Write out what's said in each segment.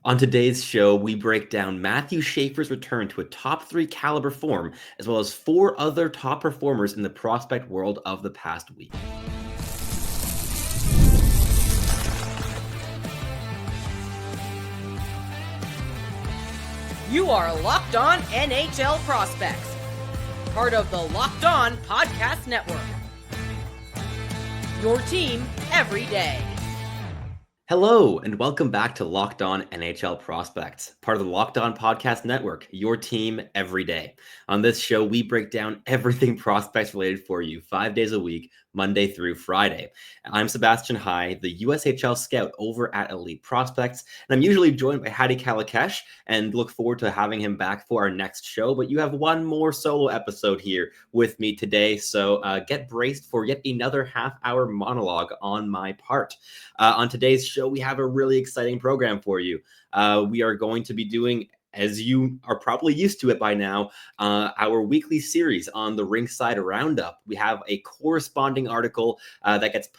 On today's show, we break down Matthew Schaefer's return to a top 3 caliber form, as well as 4 other top performers in the prospect world of the past week. You are Locked On NHL Prospects, part of the Locked On Podcast Network. Your team every day. Hello, and welcome back to Locked On NHL Prospects, part of the Locked On Podcast Network, your team every day. On this show, we break down everything prospects related for you 5 days a week, Monday through Friday. I'm Sebastian, the USHL scout over at Elite Prospects, and I'm usually joined by Hadi Kalakesh, and look forward to having him back for our next show. But you have one more solo episode here with me today, so get braced for yet another half-hour monologue on my part. On today's show, we have a really exciting program for you. We are going to be doing, as you are probably used to it by now, our weekly series on the Rinkside Roundup. We have a corresponding article that gets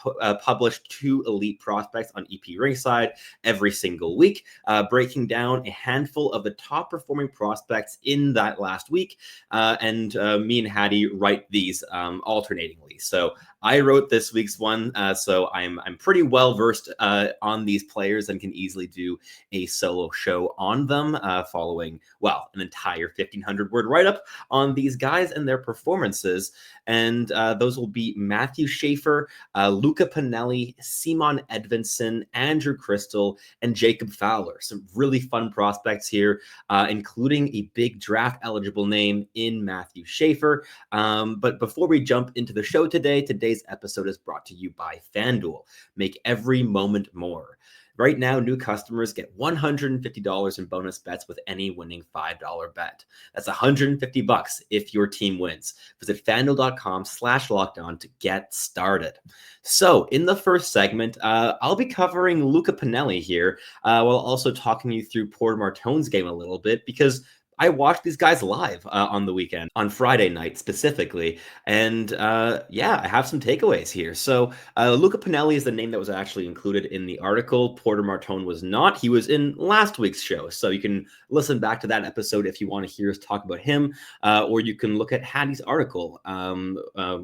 published to Elite Prospects on EP Rinkside every single week, breaking down a handful of the top performing prospects in that last week. And me and Hadi write these alternatingly. So I wrote this week's one, so I'm pretty well versed on these players and can easily do a solo show on them, following, well, an entire 1,500 word write-up on these guys and their performances. And those will be Matthew Schaefer, Luca Pinelli, Simon Edvinsson, Andrew Cristall, and Jacob Fowler. Some really fun prospects here, including a big draft-eligible name in Matthew Schaefer. But before we jump into the show today's episode is brought to you by FanDuel. Make every moment more. Right now, new customers get $150 in bonus bets with any winning $5 bet. That's $150 if your team wins. Visit FanDuel.com/lockedon to get started. So in the first segment, I'll be covering Luca Pinelli here, while also talking you through Porter Martone's game a little bit, because I watched these guys live on the weekend, on Friday night specifically, and I have some takeaways here. So Luca Pinelli is the name that was actually included in the article. Porter Martone was not. He was in last week's show, so you can listen back to that episode if you want to hear us talk about him, or you can look at Hadi's article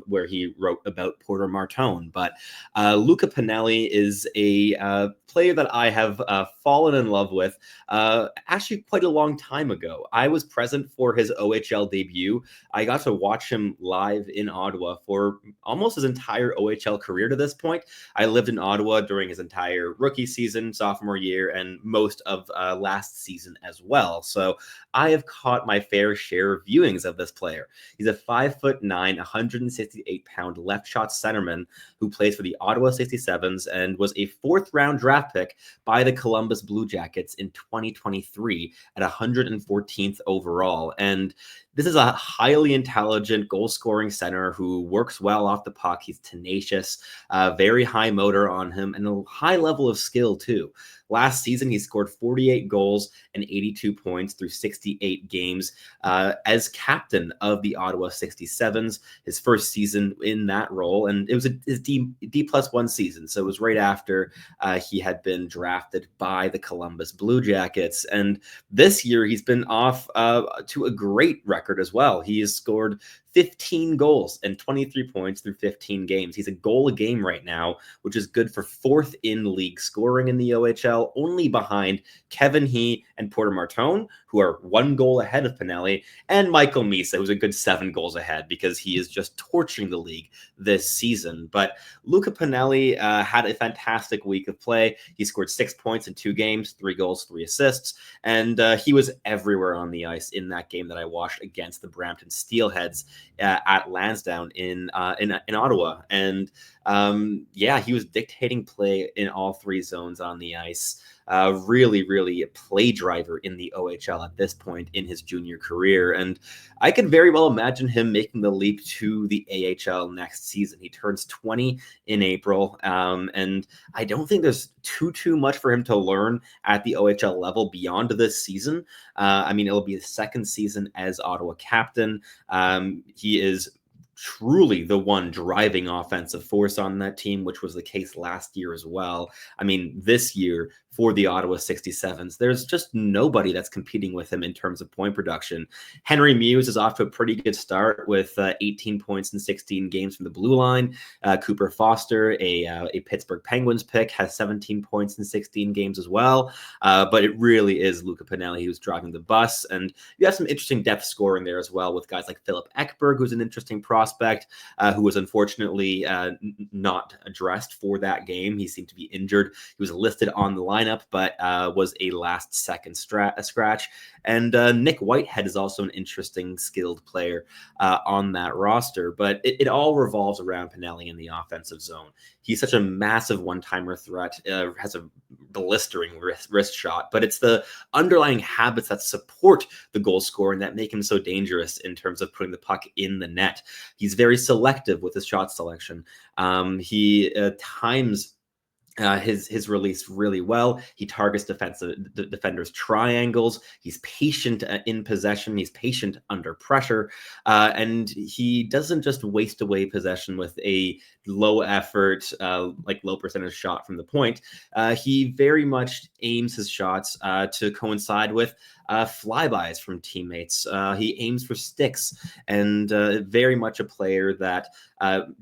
where he wrote about Porter Martone. But Luca Pinelli is a player that I have fallen in love with actually quite a long time ago. I was present for his OHL debut. I got to watch him live in Ottawa for almost his entire OHL career to this point. I lived in Ottawa during his entire rookie season, sophomore year, and most of last season as well. So I have caught my fair share of viewings of this player. He's a 5'9", 168-pound left shot centerman who plays for the Ottawa 67s and was a 4th-round draft pick by the Columbus Blue Jackets in 2023 at 114th overall. And this is a highly intelligent goal-scoring center who works well off the puck. He's tenacious, very high motor on him, and a high level of skill too. Last season, he scored 48 goals and 82 points through 68 games as captain of the Ottawa 67s, his first season in that role. And it was his D+1 season, so it was right after he had been drafted by the Columbus Blue Jackets. And this year, he's been off to a great record as well. He has scored 15 goals and 23 points through 15 games. He's a goal a game right now, which is good for 4th in league scoring in the OHL, only behind Kevin He and Porter Martone, who are 1 goal ahead of Pinelli, and Michael Misa, who's a good 7 goals ahead because he is just torching the league this season. But Luca Pinelli had a fantastic week of play. He scored 6 points in 2 games, 3 goals, 3 assists, and he was everywhere on the ice in that game that I watched against the Brampton Steelheads at Lansdowne in Ottawa. And he was dictating play in all 3 zones on the ice. Really a play driver in the OHL at this point in his junior career. And I could very well imagine him making the leap to the AHL next season. He turns 20 in April. And I don't think there's too much for him to learn at the OHL level beyond this season. It'll be his 2nd season as Ottawa captain. He is truly the one driving offensive force on that team, which was the case last year as well. This year, for the Ottawa 67s. There's just nobody that's competing with him in terms of point production. Henry Muse is off to a pretty good start with 18 points in 16 games from the blue line. Cooper Foster, a Pittsburgh Penguins pick, has 17 points in 16 games as well. But it really is Luca Pinelli who's driving the bus. And you have some interesting depth scoring there as well with guys like Philip Ekberg, who's an interesting prospect, who was unfortunately not addressed for that game. He seemed to be injured. He was listed on the lineup, but was a last-second scratch. And Nick Whitehead is also an interesting, skilled player on that roster. But it all revolves around Pinelli in the offensive zone. He's such a massive one-timer threat, has a blistering wrist shot, but it's the underlying habits that support the goal scoring that make him so dangerous in terms of putting the puck in the net. He's very selective with his shot selection. He times his release really well. He targets defenders' triangles. He's patient in possession. He's patient under pressure. And he doesn't just waste away possession with a low effort, low percentage shot from the point. He very much aims his shots to coincide with flybys from teammates. He aims for sticks, and very much a player that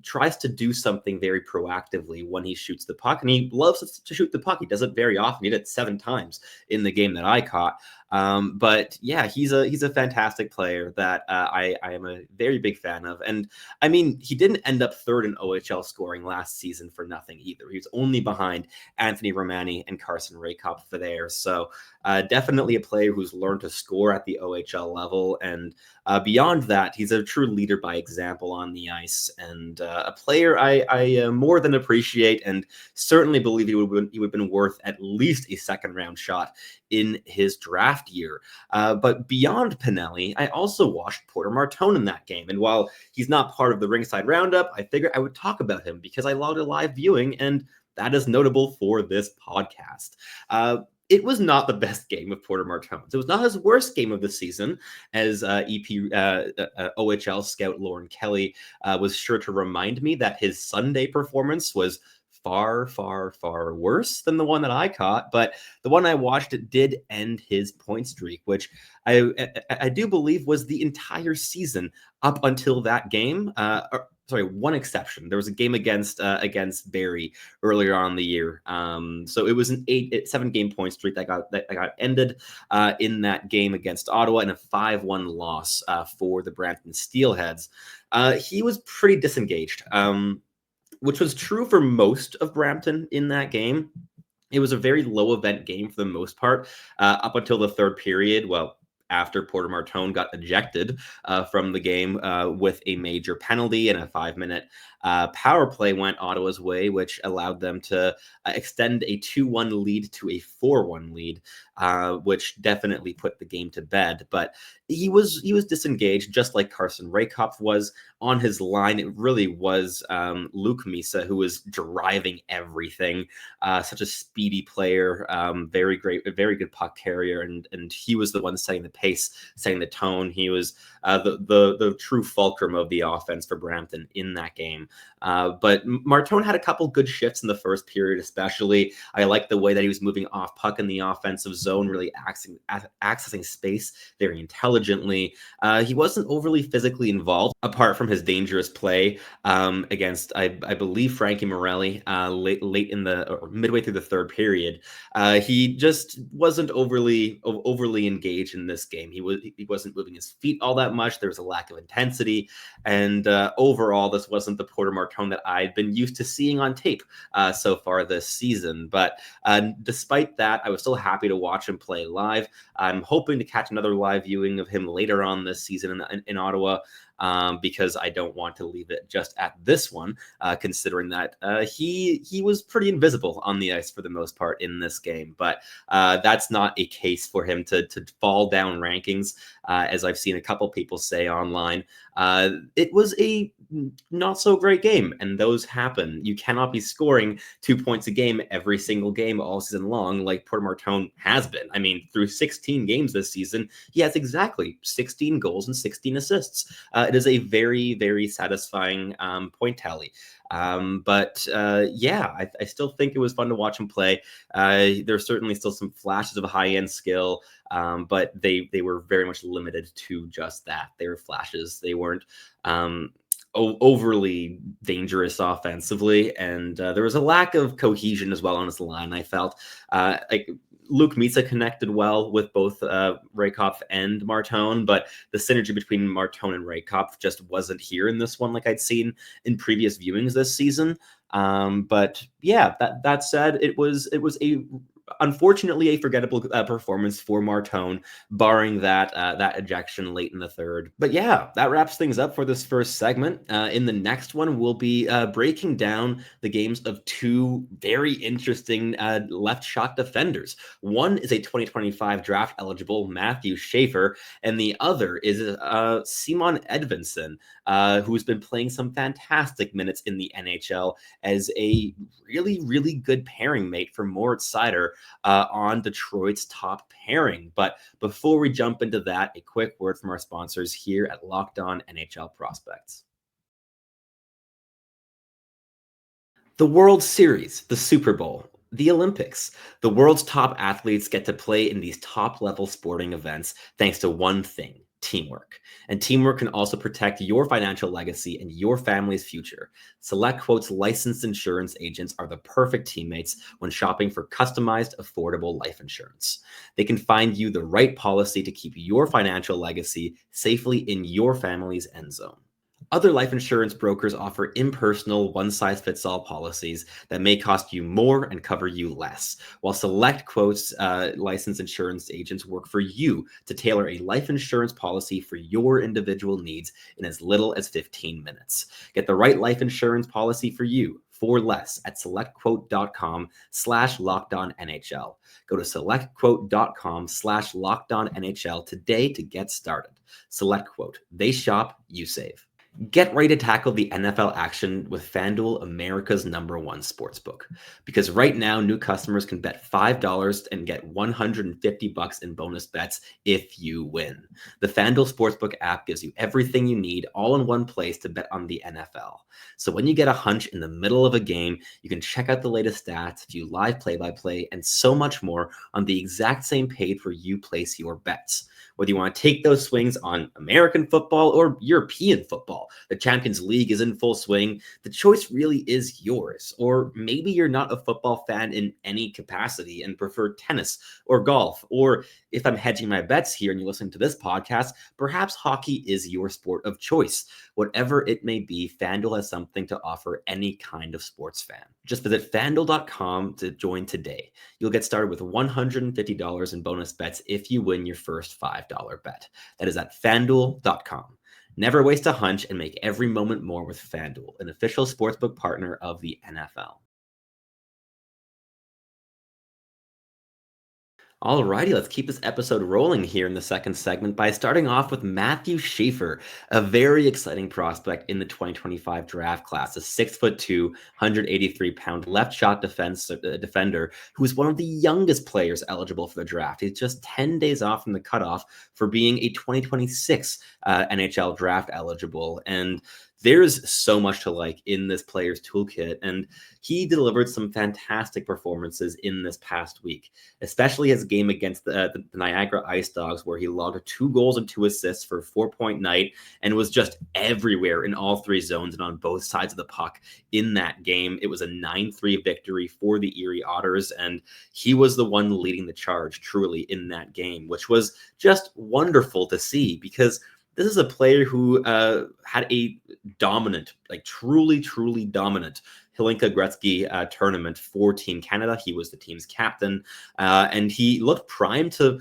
tries to do something very proactively when he shoots the puck, and he loves to shoot the puck. He does it very often. He did it 7 times in the game that I caught. But yeah, he's a fantastic player that I am a very big fan of. And I mean, he didn't end up third in OHL scoring last season for nothing either. He was only behind Anthony Romani and Carson Rakop for there. So definitely a player who's learned to score at the OHL level. And beyond that, he's a true leader by example on the ice, and a player I more than appreciate, and certainly believe he would have been worth at least a second-round shot in his draft year. But beyond Pinelli, I also watched Porter Martone in that game. And while he's not part of the Rinkside Roundup, I figured I would talk about him because I logged a live viewing, and that is notable for this podcast. It was not the best game of Porter Martone's. It was not his worst game of the season, as OHL scout Lauren Kelly was sure to remind me that his Sunday performance was far, far, far worse than the one that I caught. But the one I watched, it did end his point streak, which I do believe was the entire season up until that game. Sorry, one exception. There was a game against Barrie earlier on in the year. So it was an 7-game point streak that got ended in that game against Ottawa in a 5-1 loss for the Brampton Steelheads. He was pretty disengaged, which was true for most of Brampton in that game. It was a very low event game for the most part, up until the third period. Well, after Porter Martone got ejected from the game with a major penalty, and a 5-minute power play went Ottawa's way, which allowed them to extend a 2-1 lead to a 4-1 lead, which definitely put the game to bed. But he was disengaged, just like Carson Rakop was on his line. It really was Luke Misa who was driving everything. Such a speedy player, very good puck carrier, and he was the one setting the pace, setting the tone. He was the true fulcrum of the offense for Brampton in that game. But Martone had a couple good shifts in the first period, especially. I liked the way that he was moving off puck in the offensive zone, really accessing space very intelligently. He wasn't overly physically involved, apart from his dangerous play against, I believe, Frankie Morelli late in or midway through the third period. He just wasn't overly engaged in this game. He wasn't moving his feet all that much. There was a lack of intensity, and overall, this wasn't the Porter Martone that I'd been used to seeing on tape so far this season. But despite that, I was still happy to watch him play live. I'm hoping to catch another live viewing of him later on this season in Ottawa. Because I don't want to leave it just at this one, considering that he was pretty invisible on the ice for the most part in this game. But that's not a case for him to fall down rankings, as I've seen a couple people say online. It was a not so great game, and those happen. You cannot be scoring 2 points a game every single game all season long like Porter Martone has been. I mean, through 16 games this season, he has exactly 16 goals and 16 assists. It is a very, very satisfying point tally. I still think it was fun to watch him play. There's certainly still some flashes of high-end skill, but they were very much limited to just that. They were flashes. They weren't overly dangerous offensively, and there was a lack of cohesion as well on his line. I felt like Luke Misa connected well with both Raykopf and Martone, but the synergy between Martone and Raykopf just wasn't here in this one like I'd seen in previous viewings this season. That said, it was unfortunately a forgettable performance for Martone, barring that ejection late in the third. But yeah, that wraps things up for this first segment. In the next one, we'll be breaking down the games of two very interesting left shot defenders. One is a 2025 draft eligible Matthew Schaefer, and the other is Simon Edvinsson, who's been playing some fantastic minutes in the NHL as a really, really good pairing mate for Moritz Seider on Detroit's top pairing. But before we jump into that, a quick word from our sponsors here at Locked On NHL Prospects. The World Series, the Super Bowl, the Olympics. The world's top athletes get to play in these top-level sporting events thanks to one thing: teamwork. And teamwork can also protect your financial legacy and your family's future. SelectQuote's licensed insurance agents are the perfect teammates when shopping for customized, affordable life insurance. They can find you the right policy to keep your financial legacy safely in your family's end zone. Other life insurance brokers offer impersonal, one-size-fits-all policies that may cost you more and cover you less, while SelectQuote's licensed insurance agents work for you to tailor a life insurance policy for your individual needs in as little as 15 minutes. Get the right life insurance policy for you for less at selectquote.com/lockedonnhl. Go to selectquote.com/lockedonnhl today to get started. SelectQuote. They shop, you save. Get ready to tackle the NFL action with FanDuel, America's #1 sportsbook. Because right now, new customers can bet $5 and get $150 in bonus bets if you win. The FanDuel Sportsbook app gives you everything you need all in one place to bet on the NFL. So when you get a hunch in the middle of a game, you can check out the latest stats, view live play-by-play, and so much more on the exact same page where you place your bets. Whether you want to take those swings on American football or European football, the Champions League is in full swing. The choice really is yours. Or maybe you're not a football fan in any capacity and prefer tennis or golf. Or if I'm hedging my bets here and you listen to this podcast, perhaps hockey is your sport of choice. Whatever it may be, FanDuel has something to offer any kind of sports fan. Just visit FanDuel.com to join today. You'll get started with $150 in bonus bets if you win your first $5 bet. That is at FanDuel.com. Never waste a hunch and make every moment more with FanDuel, an official sportsbook partner of the NFL. Alrighty, let's keep this episode rolling here in the second segment by starting off with Matthew Schaefer, a very exciting prospect in the 2025 draft class, a 6'2", 183-pound left shot defender who is one of the youngest players eligible for the draft. He's just 10 days off from the cutoff for being a 2026 NHL draft eligible, and there's so much to like in this player's toolkit, and he delivered some fantastic performances in this past week, especially his game against the Niagara Ice Dogs, where he logged 2 goals and 2 assists for a 4-point night and was just everywhere in all 3 zones and on both sides of the puck in that game. It was a 9-3 victory for the Erie Otters, and he was the one leading the charge truly in that game, which was just wonderful to see, because this is a player who had a dominant, like truly dominant Hlinka Gretzky tournament for Team Canada. He was the team's captain, and he looked primed to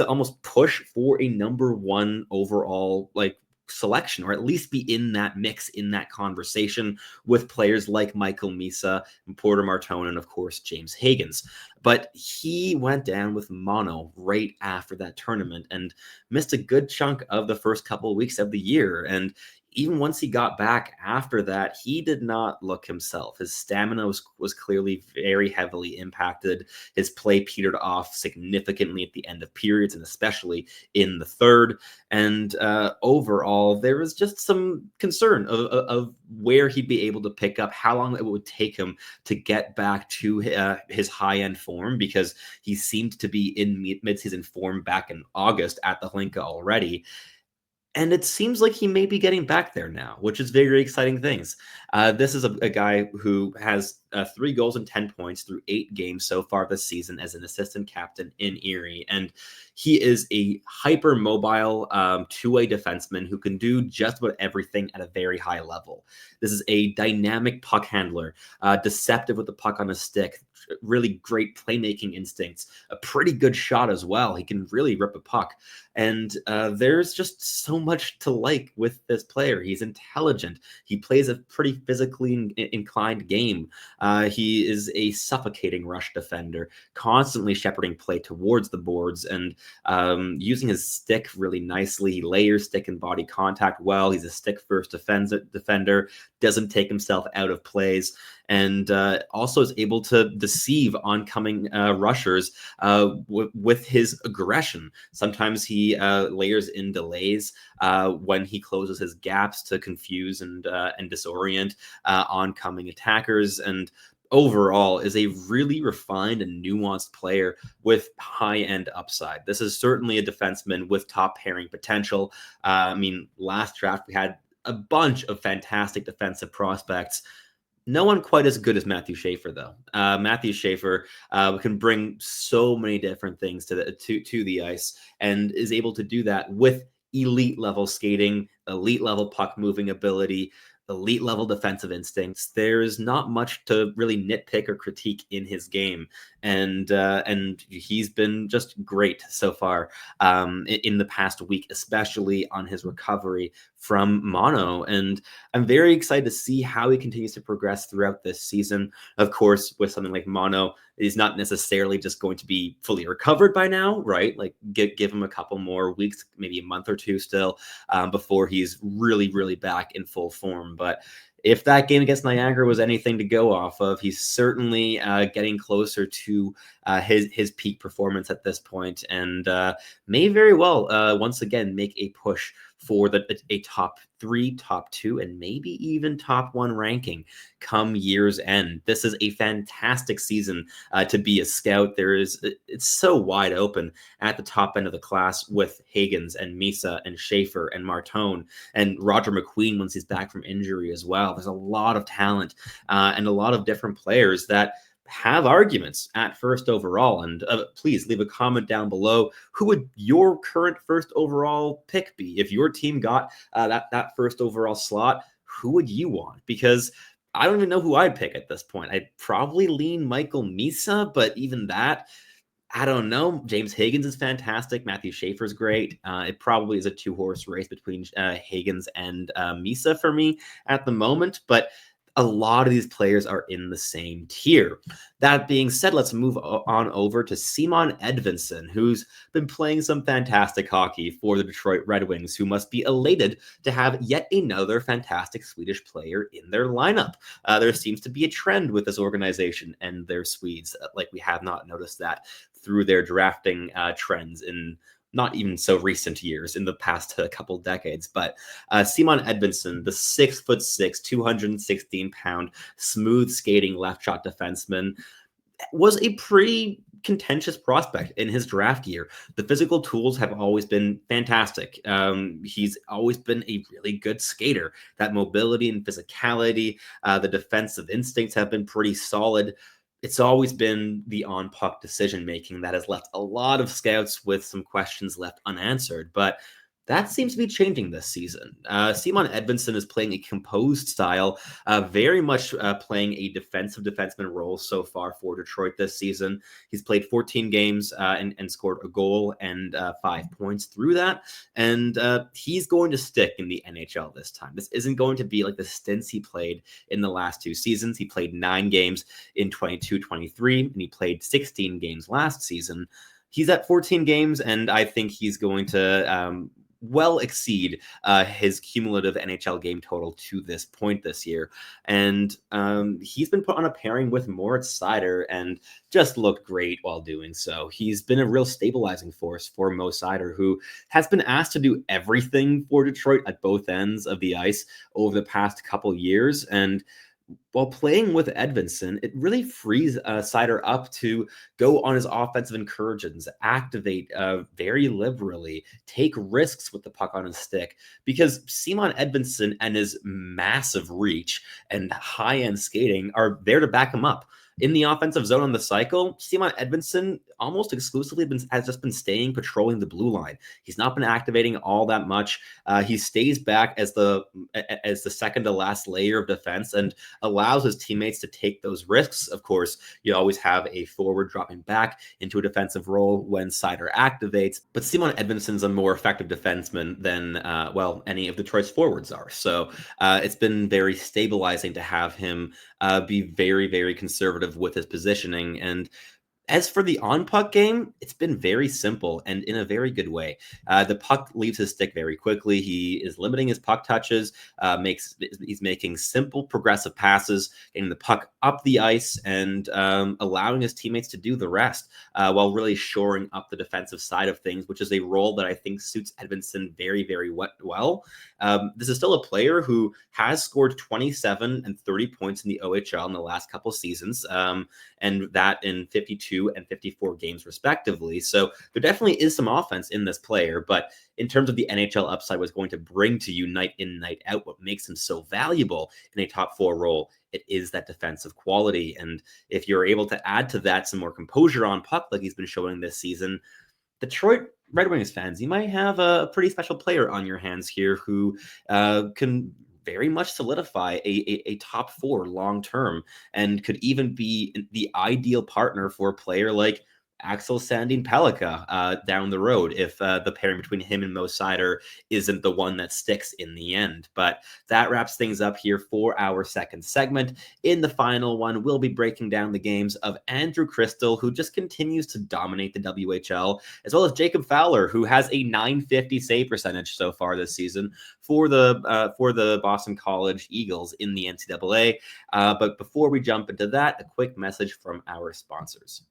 almost push for a #1 overall selection, or at least be in that mix, in that conversation with players like Michael Misa and Porter Martone, and of course James Higgins. But he went down with mono right after that tournament and missed a good chunk of the first couple of weeks of the year. And even once he got back after that, he did not look himself. His stamina was clearly very heavily impacted. His play petered off significantly at the end of periods, and especially in the third. And overall, there was just some concern of where he'd be able to pick up, how long it would take him to get back to his high-end form, because he seemed to be in mid-season form back in August at the Hlinka already. And it seems like he may be getting back there now, which is very exciting things. This is a guy who has 3 goals and 10 points through 8 games so far this season as an assistant captain in Erie. And he is a hyper mobile two-way defenseman who can do just about everything at a very high level. This is a dynamic puck handler, deceptive with the puck on his stick, really great playmaking instincts, a pretty good shot as well. He can really rip a puck. And there's just so much to like with this player. He's intelligent. He plays a pretty physically inclined game. He is a suffocating rush defender, constantly shepherding play towards the boards and using his stick really nicely. He layers stick and body contact well. He's a stick-first defender, doesn't take himself out of plays, and also is able to deceive oncoming rushers with his aggression. Sometimes he layers in delays when he closes his gaps to confuse and disorient oncoming attackers, and overall is a really refined and nuanced player with high-end upside. This is certainly a defenseman with top pairing potential. Last draft we had a bunch of fantastic defensive prospects. No one quite as good as Matthew Schaefer, though. Matthew Schaefer can bring so many different things to the ice, and is able to do that with elite level skating, elite level puck moving ability, elite level defensive instincts. There's not much to really nitpick or critique in his game, and he's been just great so far in the past week, especially on his recovery from mono. And I'm very excited to see how he continues to progress throughout this season. Of course, with something like mono, he's not necessarily just going to be fully recovered by now, right? Like give him a couple more weeks, maybe a month or two still, before he's really back in full form. But if that game against Niagara was anything to go off of, he's certainly getting closer to his peak performance at this point, and may very well once again make a push for a top 3, top 2, and maybe even top 1 ranking come year's end. This is a fantastic season to be a scout. It's so wide open at the top end of the class with Higgins and Misa and Schaefer and Martone and Roger McQueen once he's back from injury as well. There's a lot of talent and a lot of different players that have arguments at first overall. And please leave a comment down below. Who would your current first overall pick be? If your team got that first overall slot, who would you want? Because I don't even know who I'd pick at this point. I'd probably lean Michael Misa, but even that, I don't know. James Higgins is fantastic. Matthew Schaefer's great. It probably is a 2-horse race between Higgins and Misa for me at the moment, but a lot of these players are in the same tier. That being said, let's move on over to Simon Edvinsson, who's been playing some fantastic hockey for the Detroit Red Wings, who must be elated to have yet another fantastic Swedish player in their lineup. There seems to be a trend with this organization and their Swedes, like we have not noticed that through their drafting trends in not even so recent years, in the past couple decades. But Simon Edvinsson, the 6'6", 216-pound, smooth skating left shot defenseman, was a pretty contentious prospect in his draft year. The physical tools have always been fantastic. He's always been a really good skater. That mobility and physicality, the defensive instincts have been pretty solid. It's always been the on-puck decision-making that has left a lot of scouts with some questions left unanswered, but that seems to be changing this season. Simon Edvinsson is playing a composed style, very much playing a defensive defenseman role so far for Detroit this season. He's played 14 games and scored a goal and 5 points through that. And he's going to stick in the NHL this time. This isn't going to be like the stints he played in the last 2 seasons. He played 9 games in 22-23, and he played 16 games last season. He's at 14 games, and I think he's going to well exceed his cumulative NHL game total to this point this year. And he's been put on a pairing with Moritz Seider and just looked great while doing so. He's been a real stabilizing force for Mo Seider, who has been asked to do everything for Detroit at both ends of the ice over the past couple years. And while playing with Edvinsson, it really frees Seider up to go on his offensive incursions, activate very liberally, take risks with the puck on his stick, because Simon Edvinsson and his massive reach and high-end skating are there to back him up. In the offensive zone on the cycle, Simon Edvinsson almost exclusively has just been staying patrolling the blue line. He's not been activating all that much. He stays back as the second to last layer of defense and allows his teammates to take those risks. Of course, you always have a forward dropping back into a defensive role when Seider activates, but Simon Edvinsson's a more effective defenseman than, any of Detroit's forwards are. So it's been very stabilizing to have him be very, very conservative with his positioning. And as for the on-puck game, it's been very simple and in a very good way. The puck leaves his stick very quickly. He is limiting his puck touches, he's making simple progressive passes, getting the puck up the ice and allowing his teammates to do the rest while really shoring up the defensive side of things, which is a role that I think suits Edvinsson very, very well. This is still a player who has scored 27 and 30 points in the OHL in the last couple seasons, and that in 52 and 54 games respectively. So there definitely is some offense in this player, but in terms of the NHL upside was going to bring to you night in, night out, what makes him so valuable in a top four role, it is that defensive quality. And if you're able to add to that some more composure on puck like he's been showing this season, Detroit Red Wings fans, you might have a pretty special player on your hands here who can very much solidify a top four long term and could even be the ideal partner for a player like Axel Sandin Pellikka down the road if the pairing between him and Mo Seider isn't the one that sticks in the end. But that wraps things up here for our second segment. In the final one, we'll be breaking down the games of Andrew Cristall, who just continues to dominate the WHL, as well as Jacob Fowler, who has a .950 save percentage so far this season for the Boston College Eagles in the NCAA. But before we jump into that, a quick message from our sponsors.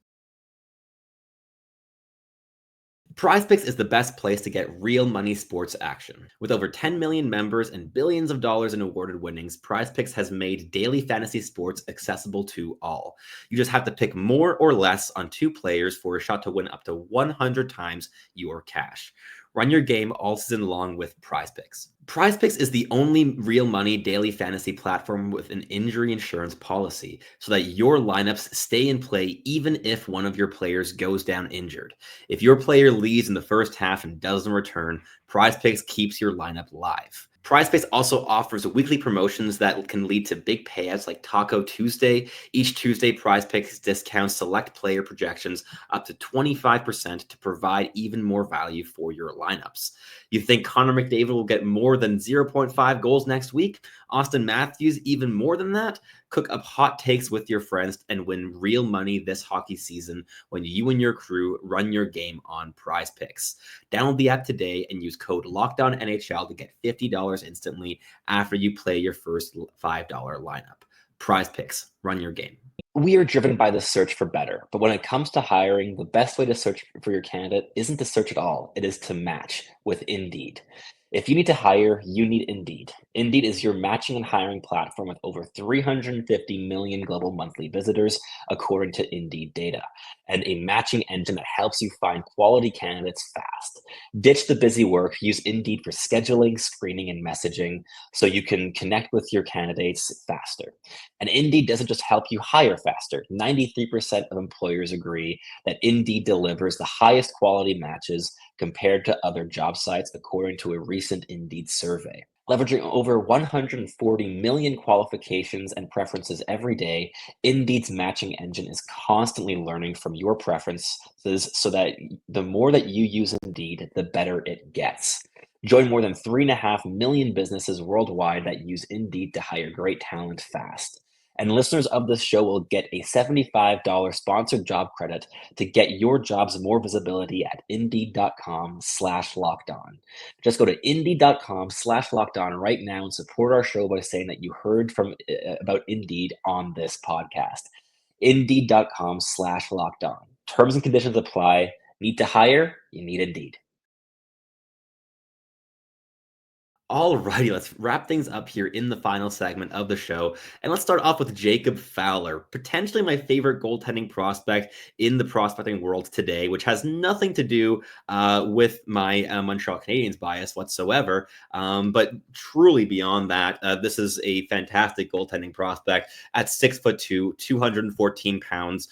PrizePicks is the best place to get real money sports action. With over 10 million members and billions of dollars in awarded winnings, PrizePicks has made daily fantasy sports accessible to all. You just have to pick more or less on two players for a shot to win up to 100 times your cash. Run your game all season long with PrizePicks. PrizePicks is the only real money daily fantasy platform with an injury insurance policy so that your lineups stay in play even if one of your players goes down injured. If your player leaves in the first half and doesn't return, PrizePicks keeps your lineup live. PrizePicks also offers weekly promotions that can lead to big payouts like Taco Tuesday. Each Tuesday, PrizePicks discounts select player projections up to 25% to provide even more value for your lineups. You think Connor McDavid will get more than 0.5 goals next week? Austin Matthews even more than that? Cook up hot takes with your friends and win real money this hockey season when you and your crew run your game on PrizePicks. Download the app today and use code LOCKEDONNHL to get $50 instantly after you play your first $5 lineup. PrizePicks, run your game. We are driven by the search for better, but when it comes to hiring, the best way to search for your candidate isn't to search at all. It is to match with Indeed. If you need to hire, you need Indeed. Indeed is your matching and hiring platform with over 350 million global monthly visitors, according to Indeed data, and a matching engine that helps you find quality candidates fast. Ditch the busy work. Use Indeed for scheduling, screening, and messaging so you can connect with your candidates faster. And Indeed doesn't just help you hire faster. 93% of employers agree that Indeed delivers the highest quality matches compared to other job sites, according to a recent Indeed survey. Leveraging over 140 million qualifications and preferences every day, Indeed's matching engine is constantly learning from your preferences so that the more that you use Indeed, the better it gets. Join more than 3.5 million businesses worldwide that use Indeed to hire great talent fast. And listeners of this show will get a $75 sponsored job credit to get your jobs more visibility at indeed.com/lockedon. Just go to indeed.com/lockedon right now and support our show by saying that you heard about Indeed on this podcast. Indeed.com/lockedon. Terms and conditions apply. Need to hire? You need Indeed. Alrighty, let's wrap things up here in the final segment of the show. And let's start off with Jacob Fowler, potentially my favorite goaltending prospect in the prospecting world today, which has nothing to do with my Montreal Canadiens bias whatsoever. But truly beyond that, this is a fantastic goaltending prospect at 6'2", 214 pounds.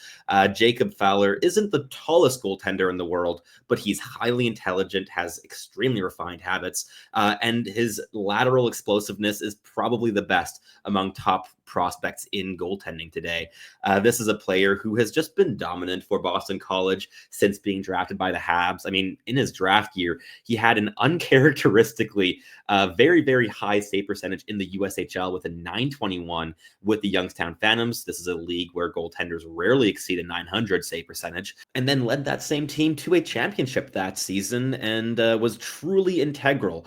Jacob Fowler isn't the tallest goaltender in the world, but he's highly intelligent, has extremely refined habits, and his lateral explosiveness is probably the best among top prospects in goaltending today. This is a player who has just been dominant for Boston College since being drafted by the Habs. I mean, in his draft year, he had an uncharacteristically very, very high save percentage in the USHL with a 921 with the Youngstown Phantoms. This is a league where goaltenders rarely exceed a 900 save percentage, and then led that same team to a championship that season and was truly integral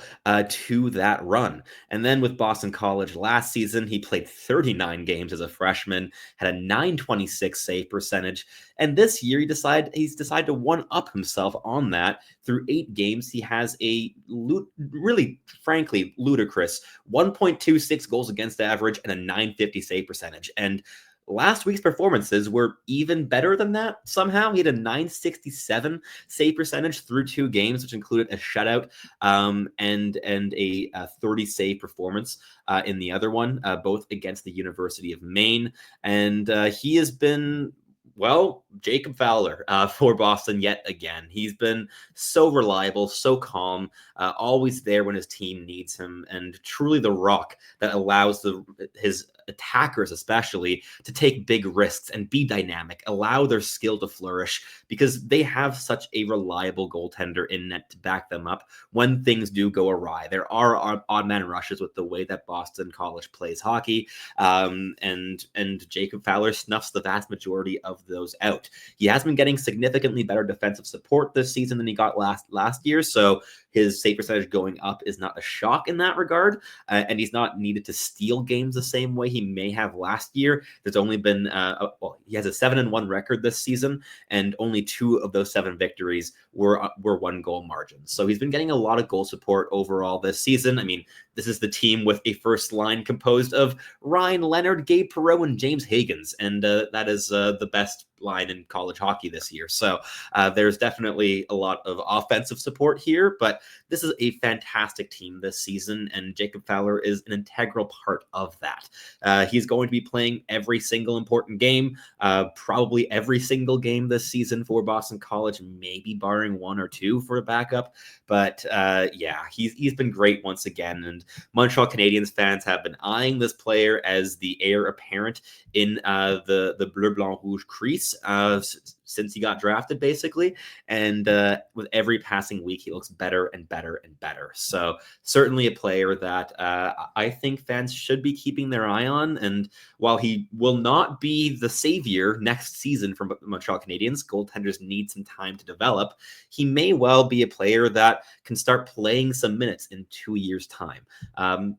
to that run. And then with Boston College last season, he played 39 games as a freshman, had a 926 save percentage. And this year, he's decided to one-up himself on that. Through 8 games, he has a really, frankly, ludicrous 1.26 goals against average and a 950 save percentage. And last week's performances were even better than that. Somehow he had a 967 save percentage through 2 games, which included a shutout and a 30 save performance in the other one, both against the University of Maine. And he has been, well, Jacob Fowler for Boston yet again. He's been so reliable, so calm, always there when his team needs him, and truly the rock that allows his attackers especially to take big risks and be dynamic, allow their skill to flourish, because they have such a reliable goaltender in net to back them up when things do go awry. There are odd man rushes with the way that Boston College plays hockey, and Jacob Fowler snuffs the vast majority of those out. He has been getting significantly better defensive support this season than he got last year, so his save percentage going up is not a shock in that regard, and he's not needed to steal games the same way he may have last year. There's only been, he has a 7-1 record this season, and only 2 of those 7 victories were 1-goal margins. So he's been getting a lot of goal support overall this season. I mean, this is the team with a first line composed of Ryan Leonard, Gabe Perreault, and James Higgins, and that is the best line in college hockey this year. So there's definitely a lot of offensive support here, but this is a fantastic team this season, and Jacob Fowler is an integral part of that. He's going to be playing every single important game, probably every single game this season for Boston College, maybe barring 1 or 2 for a backup. But yeah, he's been great once again, and Montreal Canadiens fans have been eyeing this player as the heir apparent in the Bleu Blanc Rouge crease since he got drafted, basically. And with every passing week, he looks better and better and better. So certainly a player that I think fans should be keeping their eye on. And while he will not be the savior next season for Montreal Canadiens, goaltenders need some time to develop, he may well be a player that can start playing some minutes in 2 years' time.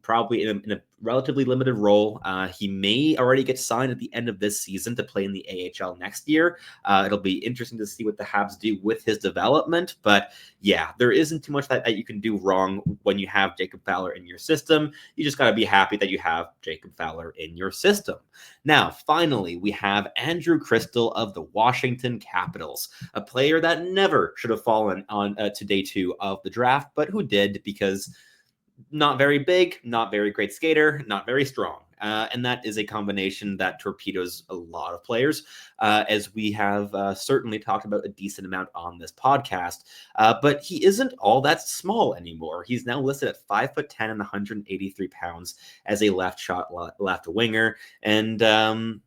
Probably in a relatively limited role. He may already get signed at the end of this season to play in the AHL next year. It'll be interesting to see what the Habs do with his development. But yeah, there isn't too much that you can do wrong when you have Jacob Fowler in your system. You just got to be happy that you have Jacob Fowler in your system. Now, finally, we have Andrew Cristall of the Washington Capitals, a player that never should have fallen on to day 2 of the draft, but who did, because not very big, not very great skater, not very strong. And that is a combination that torpedoes a lot of players, as we have certainly talked about a decent amount on this podcast. But he isn't all that small anymore. He's now listed at 5'10" and 183 pounds as a left winger. And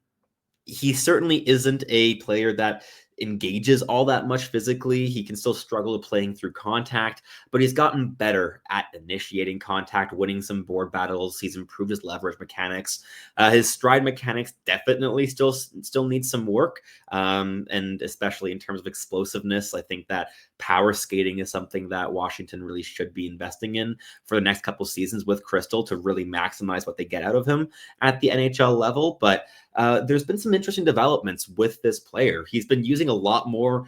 he certainly isn't a player that engages all that much physically. He can still struggle playing through contact, but he's gotten better at initiating contact, winning some board battles. He's improved his leverage mechanics. His stride mechanics definitely still need some work, and especially in terms of explosiveness. I think that power skating is something that Washington really should be investing in for the next couple seasons with Cristall to really maximize what they get out of him at the NHL level. But there's been some interesting developments with this player. He's been using a lot more,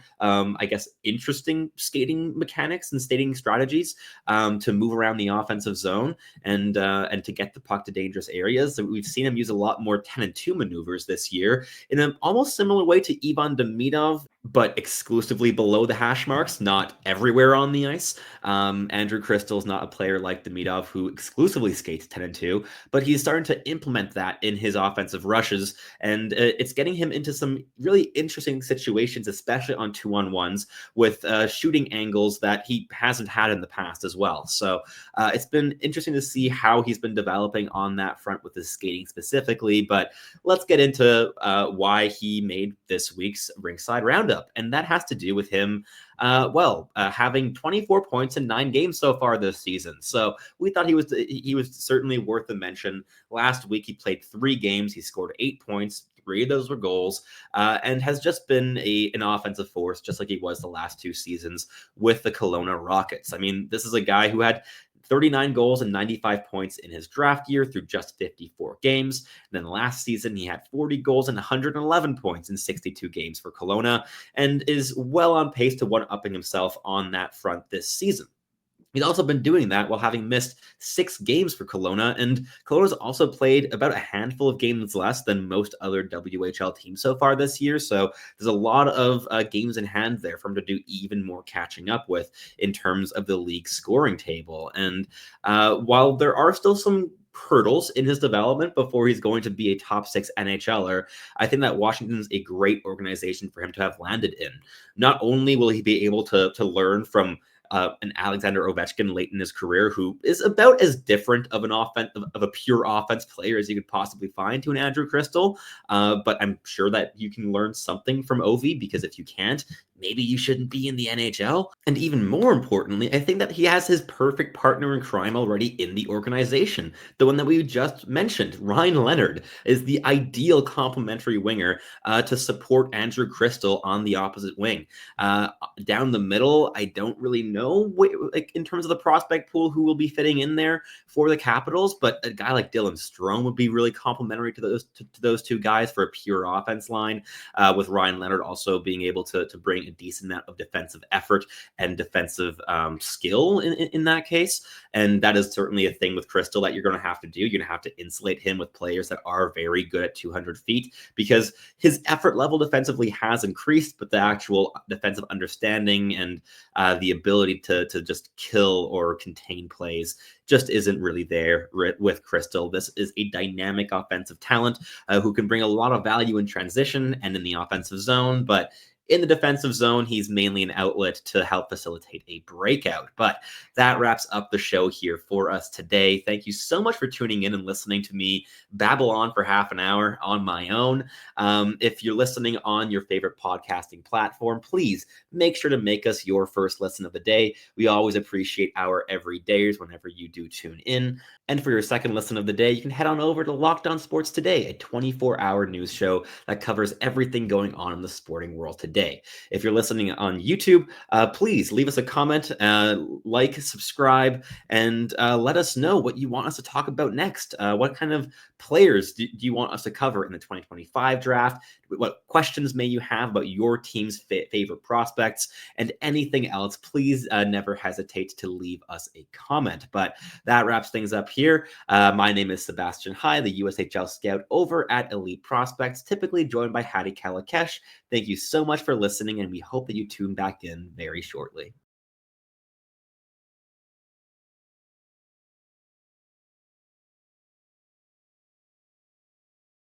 interesting skating mechanics and skating strategies to move around the offensive zone and to get the puck to dangerous areas. So we've seen him use a lot more 10-2 maneuvers this year in an almost similar way to Ivan Demidov, but exclusively below the hash marks, not everywhere on the ice. Andrew Cristall is not a player like Demidov who exclusively skates 10-2, but he's starting to implement that in his offensive rushes, and it's getting him into some really interesting situations, especially on 2-on-1s with shooting angles that he hasn't had in the past as well. So it's been interesting to see how he's been developing on that front with his skating specifically, but let's get into why he made this week's Rinkside Roundup, and that has to do with him having 24 points in 9 games so far this season. So we thought he was certainly worth a mention. Last week he played 3 games, he scored 8 points. 3 of those were goals, and has just been an offensive force, just like he was the last 2 seasons with the Kelowna Rockets. I mean, this is a guy who had 39 goals and 95 points in his draft year through just 54 games. And then last season, he had 40 goals and 111 points in 62 games for Kelowna, and is well on pace to one-upping himself on that front this season. He's also been doing that while having missed 6 games for Kelowna, and Kelowna's also played about a handful of games less than most other WHL teams so far this year, so there's a lot of games in hand there for him to do even more catching up with in terms of the league scoring table. And while there are still some hurdles in his development before he's going to be a top 6 NHLer, I think that Washington's a great organization for him to have landed in. Not only will he be able to learn from an Alexander Ovechkin late in his career, who is about as different of a pure offense player as you could possibly find to an Andrew Cristall. But I'm sure that you can learn something from Ovi, because if you can't, maybe you shouldn't be in the NHL. And even more importantly, I think that he has his perfect partner in crime already in the organization. The one that we just mentioned, Ryan Leonard, is the ideal complementary winger to support Andrew Cristall on the opposite wing. Down the middle, I don't really know in terms of the prospect pool who will be fitting in there for the Capitals, but a guy like Dylan Strome would be really complementary to those 2 guys for a pure offense line, with Ryan Leonard also being able to bring a decent amount of defensive effort and defensive skill in that case. And that is certainly a thing with Cristall that you're going to have to do. You're going to have to insulate him with players that are very good at 200 feet, because his effort level defensively has increased, but the actual defensive understanding and the ability to just kill or contain plays just isn't really there with Cristall. This is a dynamic offensive talent who can bring a lot of value in transition and in the offensive zone, but in the defensive zone, he's mainly an outlet to help facilitate a breakout. But that wraps up the show here for us today. Thank you so much for tuning in and listening to me babble on for half an hour on my own. If you're listening on your favorite podcasting platform, please make sure to make us your first listen of the day. We always appreciate our everydayers whenever you do tune in. And for your second listen of the day, you can head on over to Locked On Sports Today, a 24-hour news show that covers everything going on in the sporting world today. If you're listening on YouTube, please leave us a comment, like, subscribe, and let us know what you want us to talk about next. What kind of players do you want us to cover in the 2025 draft? What questions may you have about your team's favorite prospects, and anything else? Please never hesitate to leave us a comment. But that wraps things up here. My name is Sebastian High, the USHL scout over at Elite Prospects, typically joined by Hattie Kalakesh. Thank you so much for listening, and we hope that you tune back in very shortly.